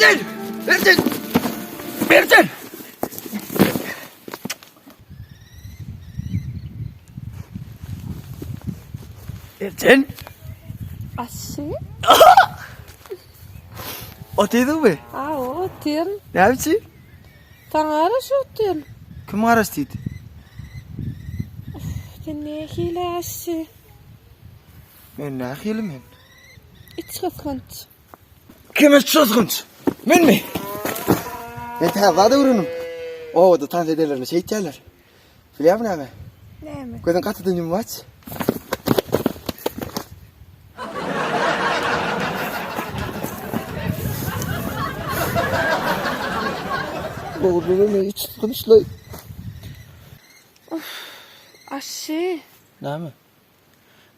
Mercan! Mercan! Mercan! Mercan! Aşı? Otuydun mu? Aa, otuyorum. Ne yapıyorsun? Sana araş otuyorum. Kim arastıydı? Sen ne hile aşı? Ben ne akıllım ben? İç kıskanç. Kim hiç sözgünç? Ben mi? Ben tavada vurunum. O da tant ederlerine şey içerler. Biliyor musun abi? Ne mi? Gözün katıdın yum aç. Oğlum ne hiç konuşlay. Aşı. Ne mi?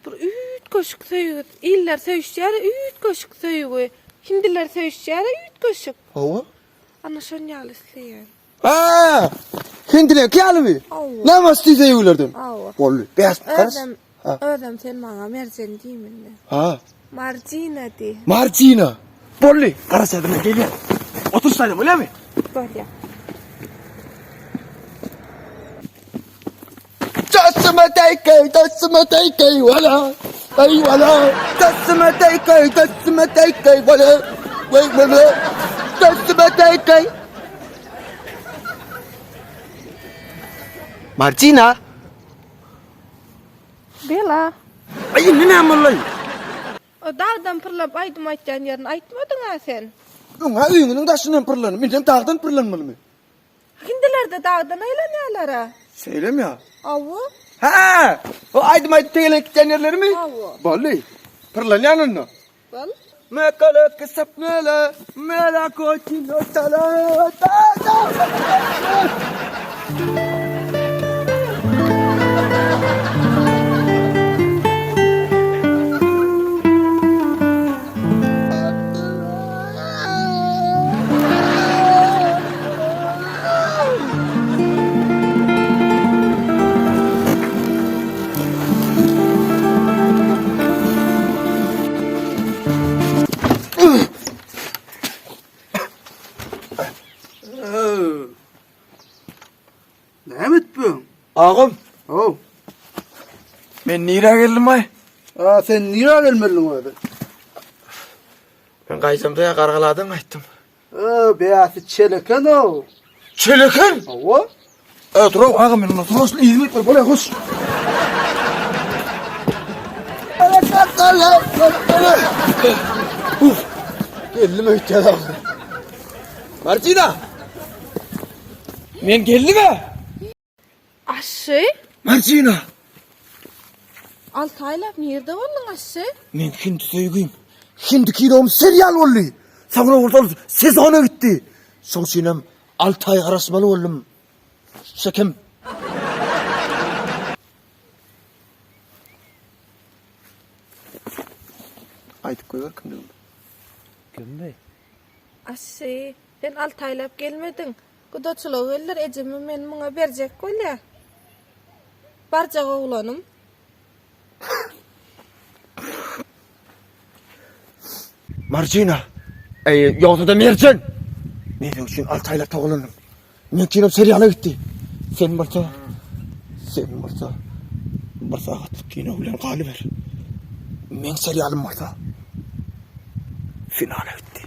Bir üt koşuk söyüyor. İller söyüşçüyere üt koşuk söyüyor. Hindiler söyüşçüyere üt koşuk. Hava? Anlaşan yalıslıyan. Aa! Hindine kâlı mı? Allah. Ne mastıysa yuvlardan? Allah. Vallahi beyaz karas. Ödem sen bana mercan değil mi? Ha. Marcina de. Marcina. Bolli. Karas adına geliyor. Otursaydım öyle mi? Böyle. Tasma teykey wala. Ay wala. Tasma teykey wala. Vay wala. Tasma teykey. Marcina. Bela. Ay ne amalay? O dağdan pırlap aydım aytcan yerini aytmadın ha sen. Nga uyunun daşından pırlanım. Benim dağdan pırlanmalı mı? Hindiler de dağdan aylanıyorlar. Söylem ya. Avu. Ha! O aydım teylek tenyerleri mi? Avu. Vallahi. Pırlanyan onu. Bal. Mekale kısap mele koçin otala. Ne yapıyorsun? Ağam, Oh. ben nira geldim ay. Aa, sen niye gelmedin orada? Ben kaysamda ya kargaladım ayttım. Aa, beyazı çeleken o. Çeleken? Ava? Evet, dur ağam ben onu turasını izin koy, böyle koş. Geldim öyle ağam. Marcina! Ben geldim mi? Aşı? Marcina! Altaylap nerede oldun aşı? Men şimdi söyleyeyim. Şimdi kilom serial oldu. Sana ortalık sezona gitti. Son sinem 6 ay arasmalı oldum. Şekem. Aytıp koy bakın diyorum. Gömbey. Aşı, sen altaylap gelmedin. Kudaçılığı öller ecemi men bana verecek koyla. Barcak oğlanım. Marcina. Yoksa da Mercan. Ne diyorsun 6 aylar tağlanım. Men kilom seriala gitti. Sen varsa. Sen varsa. Varsa atıp kino ulan kalıver. Men serialım varsa. Finale gitti.